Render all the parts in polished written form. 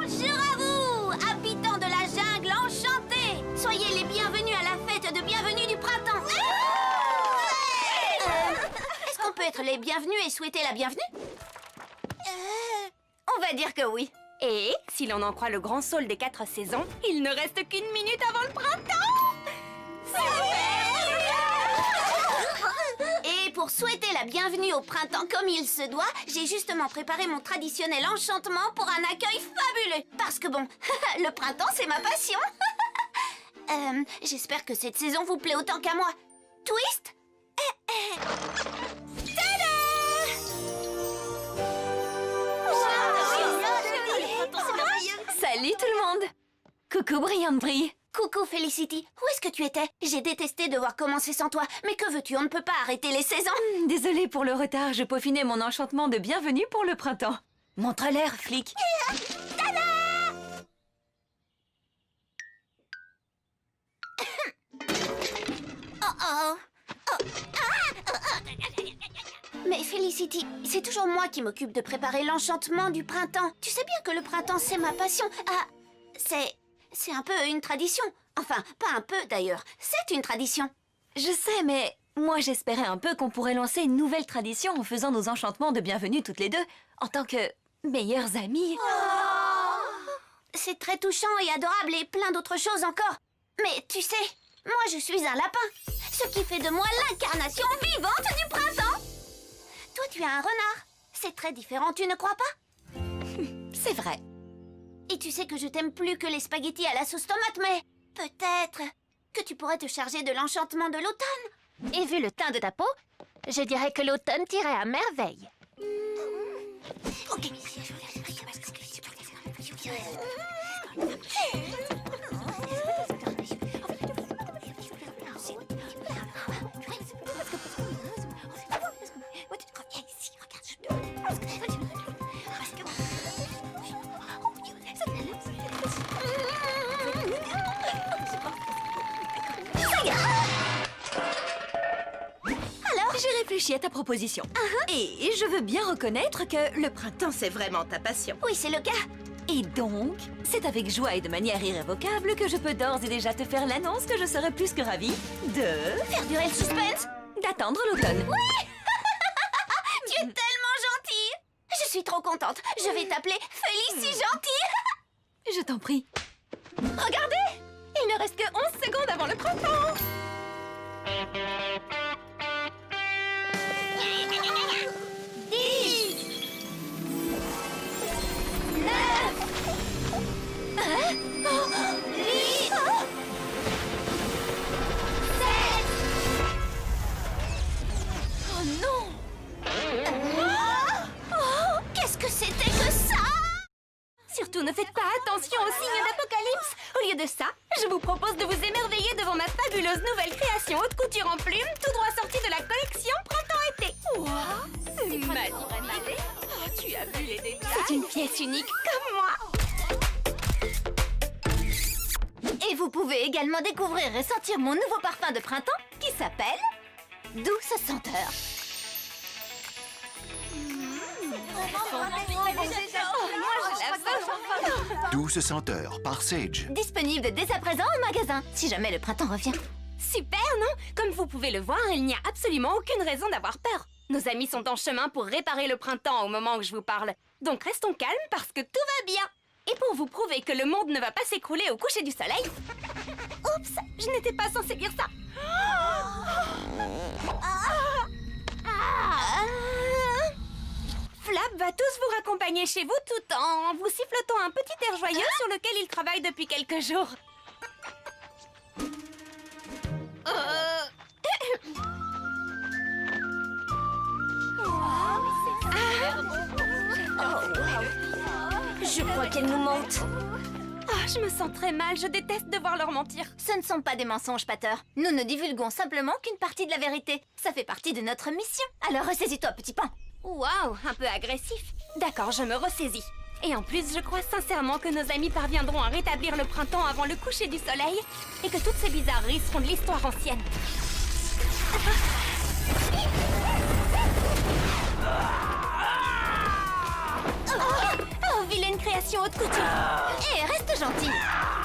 Bonjour à vous, habitants de la jungle enchantée. Soyez les bienvenus à la fête de bienvenue du printemps. Est-ce qu'on peut être les bienvenus et souhaiter la bienvenue? On va dire que oui. Et, si l'on en croit le grand saule des 4 saisons, il ne reste qu'1 minute avant le printemps! Et pour souhaiter la bienvenue au printemps comme il se doit, j'ai justement préparé mon traditionnel enchantement pour un accueil fabuleux. Parce que bon, le printemps c'est ma passion. J'espère que cette saison vous plaît autant qu'à moi. Twist. Tada! Salut tout le monde! Coucou Brillante Brie! Coucou Felicity, où est-ce que tu étais? J'ai détesté devoir commencer sans toi, mais que veux-tu? On ne peut pas arrêter les saisons. Désolée pour le retard, je peaufinais mon enchantement de bienvenue pour le printemps. Montre l'air, flic! Mais Felicity, c'est toujours moi qui m'occupe de préparer l'enchantement du printemps. Tu sais bien que le printemps, c'est ma passion. Ah, c'est un peu une tradition. Enfin, pas un peu d'ailleurs, c'est une tradition. Je sais, mais moi j'espérais un peu qu'on pourrait lancer une nouvelle tradition en faisant nos enchantements de bienvenue toutes les deux, en tant que meilleures amies. C'est très touchant et adorable et plein d'autres choses encore. Mais tu sais, moi je suis un lapin, ce qui fait de moi l'incarnation vivante du printemps. Toi tu es un renard. C'est très différent, tu ne crois pas? C'est vrai. Et tu sais que je t'aime plus que les spaghettis à la sauce tomate, mais peut-être que tu pourrais te charger de l'enchantement de l'automne. Et vu le teint de ta peau, je dirais que l'automne t'irait à merveille. Ok. J'ai réfléchi à ta proposition. Et je veux bien reconnaître que le printemps, c'est vraiment ta passion. Oui, c'est le cas. Et donc, c'est avec joie et de manière irrévocable que je peux d'ores et déjà te faire l'annonce que je serais plus que ravie de... Faire durer le suspense. d'attendre l'automne. Oui. Tu es tellement gentille. Je suis trop contente. Je vais t'appeler Félicie Gentille. Je t'en prie. Regardez. Il ne reste que 11 secondes avant le printemps. 10, 9, 8. Oh, qu'est-ce que c'était que ça? Surtout ne faites pas attention aux signes d'apocalypse. Au lieu de ça, je vous propose de vous émerveiller devant ma fabuleuse nouvelle création haute couture en plumes, tout droit sortie de la collection printemps-été. Wow, c'est magnifique. Oh, tu as vu les détails? C'est une pièce unique comme moi. Et vous pouvez également découvrir et sentir mon nouveau parfum de printemps qui s'appelle Douce Senteur. Douce senteur par Sage. Disponible dès à présent au magasin, si jamais le printemps revient. Super, non? Comme vous pouvez le voir, il n'y a absolument aucune raison d'avoir peur. Nos amis sont en chemin pour réparer le printemps au moment où je vous parle. Donc restons calmes parce que tout va bien. Et pour vous prouver que le monde ne va pas s'écrouler au coucher du soleil... Oups, je n'étais pas censée dire ça. Flap va tous vous raccompagner chez vous tout en vous sifflotant un petit air joyeux sur lequel il travaille depuis quelques jours. Je crois qu'elle nous mente. Ah, je me sens très mal, je déteste devoir leur mentir. Ce ne sont pas des mensonges, Pater. Nous ne divulguons simplement qu'une partie de la vérité. Ça fait partie de notre mission. Alors ressaisis-toi, petit pain. Waouh, un peu agressif. D'accord, je me ressaisis. Et en plus, je crois sincèrement que nos amis parviendront à rétablir le printemps avant le coucher du soleil et que toutes ces bizarreries seront de l'histoire ancienne. Oh, vilaine création haute couture. Hé, reste gentil.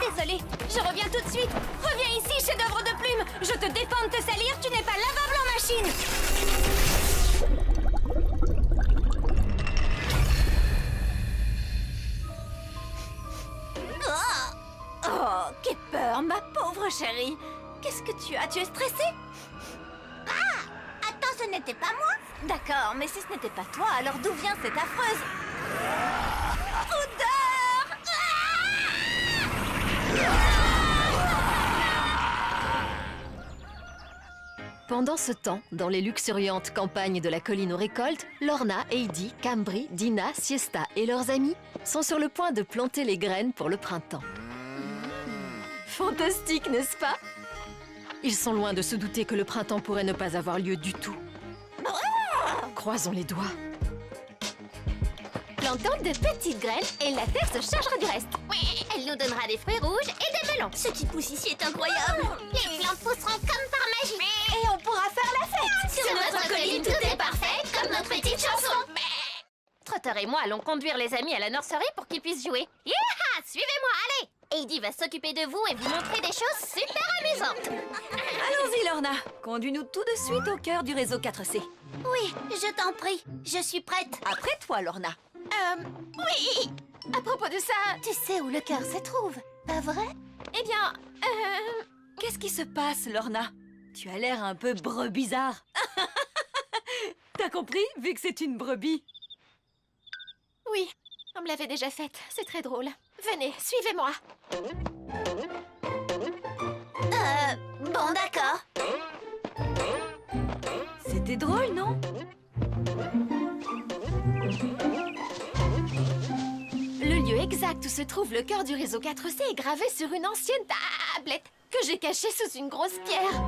Désolée, je reviens tout de suite. Reviens ici, chef-d'œuvre de plume. Je te défends de te salir, tu n'es pas lavable en machine. Oh, quelle peur, ma pauvre chérie. Qu'est-ce que tu as? Tu es stressée? Attends, ce n'était pas moi. D'accord, mais si ce n'était pas toi, alors d'où vient cette affreuse odeur? Pendant ce temps, dans les luxuriantes campagnes de la colline aux récoltes, Lorna, Heidi, Cambry, Dina, Siesta et leurs amis sont sur le point de planter les graines pour le printemps. Fantastique, n'est-ce pas? Ils sont loin de se douter que le printemps pourrait ne pas avoir lieu du tout. Croisons les doigts. Plantons de petites graines et la terre se chargera du reste. Oui, elle nous donnera des fruits rouges et des melons. Ce qui pousse ici est incroyable. Les plantes pousseront comme par magie. Et on pourra faire la fête. Sur notre colline, tout est parfait, comme notre petite chanson. Trotter et moi allons conduire les amis à la nurserie pour qu'ils puissent jouer. Yaha, suivez-moi, allez. Heidi va s'occuper de vous et vous montrer des choses super amusantes. Allons-y, Lorna. Conduis-nous tout de suite au cœur du réseau 4C. Oui, je t'en prie, je suis prête. Après toi, Lorna. Oui. À propos de ça, Tu sais où le cœur se trouve, pas vrai? eh bien, Qu'est-ce qui se passe, Lorna? Tu as l'air un peu brebizarre. T'as compris, vu que c'est une brebis? oui, on me l'avait déjà faite. C'est très drôle. Venez, suivez-moi. Bon, d'accord. C'était drôle, non? Le lieu exact où se trouve le cœur du réseau 4C est gravé sur une ancienne tablette que j'ai cachée sous une grosse pierre.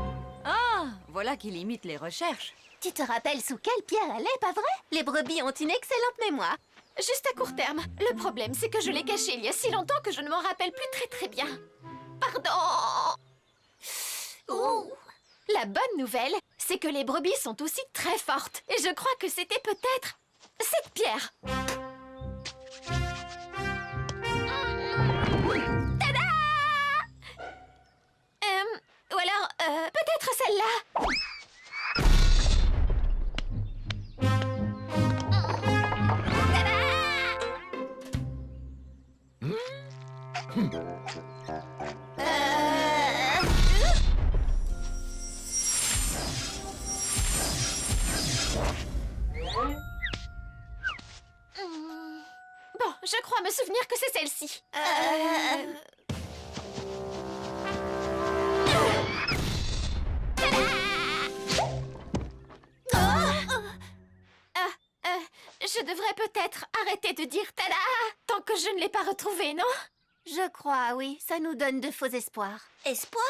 Ah, voilà qui limite les recherches. Tu te rappelles sous quelle pierre elle est, pas vrai? Les brebis ont une excellente mémoire. Juste à court terme. Le problème, c'est que je l'ai cachée il y a si longtemps que je ne m'en rappelle plus très bien. Pardon. Ouh. La bonne nouvelle, c'est que les brebis sont aussi très fortes. Et je crois que c'était peut-être cette pierre. Tada! Ou alors, peut-être celle-là. Bon, je crois me souvenir que c'est celle-ci. Je devrais peut-être arrêter de dire tada tant que je ne l'ai pas retrouvée, non? Je crois, oui, ça nous donne de faux espoirs. Espoir?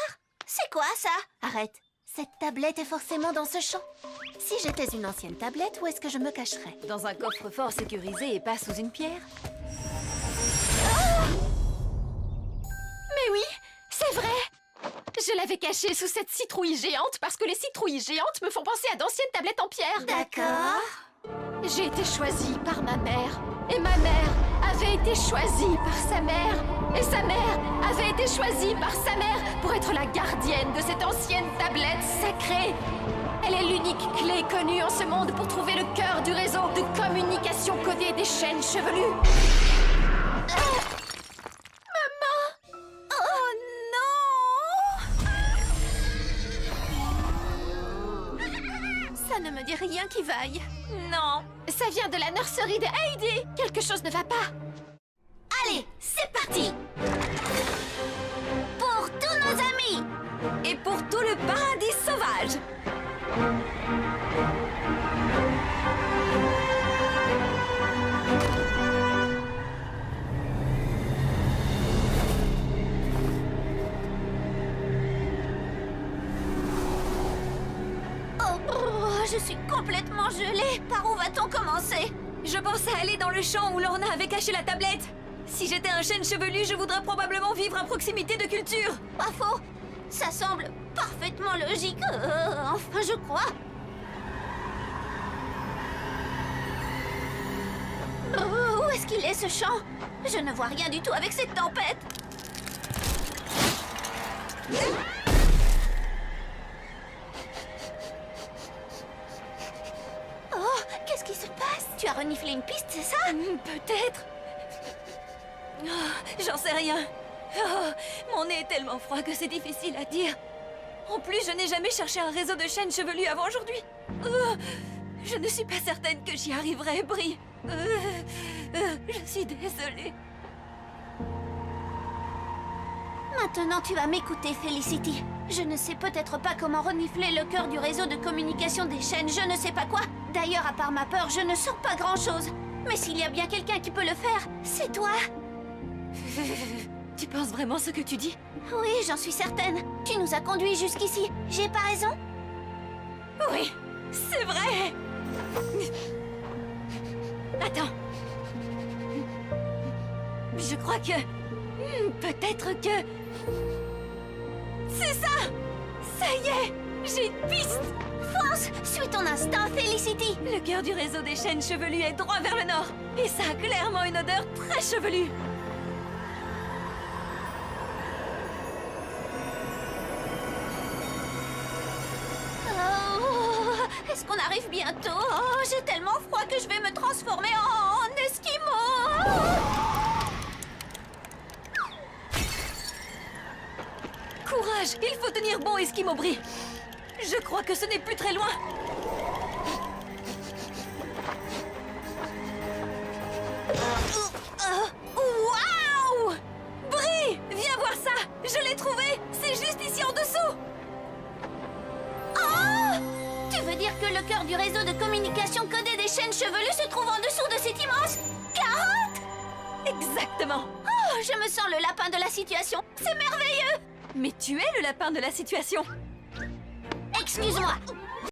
C'est quoi ça? Arrête, cette tablette est forcément dans ce champ. Si j'étais une ancienne tablette, où est-ce que je me cacherais? Dans un coffre-fort sécurisé et pas sous une pierre? Mais oui, c'est vrai. Je l'avais cachée sous cette citrouille géante parce que les citrouilles géantes me font penser à d'anciennes tablettes en pierre. D'accord. J'ai été choisie par ma mère. Et ma mère avait été choisie par sa mère. Et sa mère avait été choisie par sa mère pour être la gardienne de cette ancienne tablette sacrée. Elle est l'unique clé connue en ce monde pour trouver le cœur du réseau de communication codée des chaînes chevelues. Oh non! Ça ne me dit rien qui vaille. Non. Ça vient de la nurserie de Heidi. Quelque chose ne va pas. Allez, c'est parti! Pour tous nos amis! Et pour tout le paradis sauvage. Oh, je suis complètement gelée. Par où va-t-on commencer? Je pensais aller dans le champ où Lorna avait caché la tablette. Si j'étais un chêne chevelu, je voudrais probablement vivre à proximité de culture. Pas faux. Ça semble parfaitement logique. Enfin, je crois. Où est-ce qu'il est, ce champ? Je ne vois rien du tout avec cette tempête. Oh, qu'est-ce qui se passe? Tu as reniflé une piste, c'est ça? Peut-être. Oh, j'en sais rien. Oh, mon nez est tellement froid que c'est difficile à dire. En plus, je n'ai jamais cherché un réseau de chênes chevelus avant aujourd'hui. Oh, je ne suis pas certaine que j'y arriverai, Brie. Je suis désolée. Maintenant, tu vas m'écouter, Felicity. Je ne sais peut-être pas comment renifler le cœur du réseau de communication des chênes, je ne sais pas quoi. D'ailleurs, à part ma peur, je ne sens pas grand-chose. Mais s'il y a bien quelqu'un qui peut le faire, c'est toi. Tu penses vraiment ce que tu dis? Oui, j'en suis certaine. Tu nous as conduits jusqu'ici. J'ai pas raison? Oui, c'est vrai. Attends. Je crois que... peut-être que... C'est ça! Ça y est! J'ai une piste! Fonce! Suis ton instinct, Felicity! Le cœur du réseau des chênes chevelus est droit vers le nord. Et ça a clairement une odeur très chevelue. Oh, est-ce qu'on arrive bientôt? Oh, j'ai tellement froid que je vais me transformer en esquimau! Courage! Il faut tenir bon, Esquimau Brie. Je crois que ce n'est plus très loin. Waouh! Brie! Viens voir ça! Je l'ai trouvé! C'est juste ici en dessous! Oh! Tu veux dire que le cœur du réseau de communication codé des chênes chevelus se trouve en dessous de cette immense carotte? Exactement! Oh, je me sens le lapin de la situation. C'est merveilleux! Mais tu es le lapin de la situation. Excuse-moi,